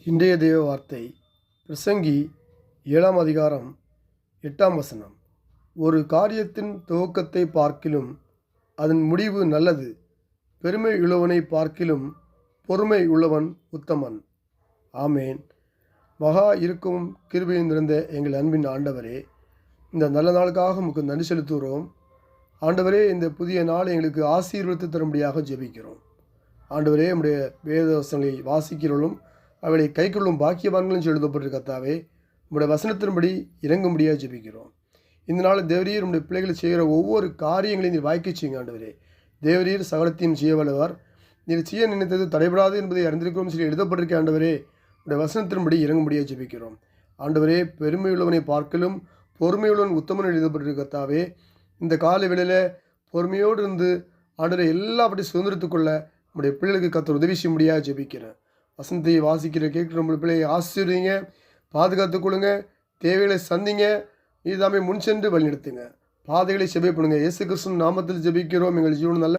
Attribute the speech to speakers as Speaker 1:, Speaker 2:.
Speaker 1: இன்றைய தேவ வார்த்தை பிரசங்கி 7ஆம் அதிகாரம் 8ஆம் வசனம். ஒரு காரியத்தின் துவக்கத்தை பார்க்கிலும் அதன் முடிவு நல்லது. பெருமை உள்ளவனை பார்க்கிலும் பொறுமை உள்ளவன் உத்தமன். ஆமேன். மகா இருக்கும் கிருபையும் நிறைந்த எங்கள் அன்பின் ஆண்டவரே, இந்த நல்ல நாளுக்காக உமக்கு நன்றி செலுத்துகிறோம். ஆண்டவரே, இந்த புதிய நாள் எங்களுக்கு ஆசீர்வதித்து தரும்படியாக ஜெபிக்கிறோம். ஆண்டவரே, நம்முடைய வேதவசங்களை வாசிக்கிறவர்களும் அவளை கைக்கொள்ளும் பாக்கியவான்களும் எழுதப்பட்டிருக்க கர்த்தாவே, உங்களுடைய வசனத்தின்படி இறங்கும்படியாக ஜெபிக்கிறோம். இந்த நாள் தேவரீர் நம்முடைய பிள்ளைகளை செய்கிற ஒவ்வொரு காரியங்களையும் நீர் வாய்க்க செய்யுங்க. ஆண்டவரே, தேவரீர் சகலத்தையும் செய்ய வல்லவர். நீர் செய்ய நினைத்தது தடைபடாது என்பதை அறிந்திருக்கிறோம் சொல்லி எழுதப்பட்டிருக்க. ஆண்டவரே, உடைய வசனத்தின்படி இறங்கும்படியாக ஜெபிக்கிறோம். ஆண்டவரே, பெருமையுள்ளவனை பார்க்கலும் பொறுமையுள்ளவன் உத்தமன் எழுதப்பட்டிருக்க கர்த்தாவே, இந்த கால வேளையில் பொறுமையோடு இருந்து ஆண்டவரை எல்லாப்படி சுதந்திரத்துக்குள்ள நம்முடைய பிள்ளைகளுக்கு கர்த்தர் உதவி செய்ய முடியாது ஜெபிக்கிறேன். வசனத்தை வாசிக்கிற கேட்குற நம்முடைய பிள்ளையை ஆசீர்வதிங்க, பாதுகாத்துக் கொள்ளுங்க, தேவைகளை சந்திங்க, இதுதாமே முன் சென்று வழிநடத்துங்க, பாதைகளை செபை பண்ணுங்க. இயேசு கிறிஸ்துவின் நாமத்தில் ஜெபிக்கிறோம் எங்கள் ஜீவன் நல்ல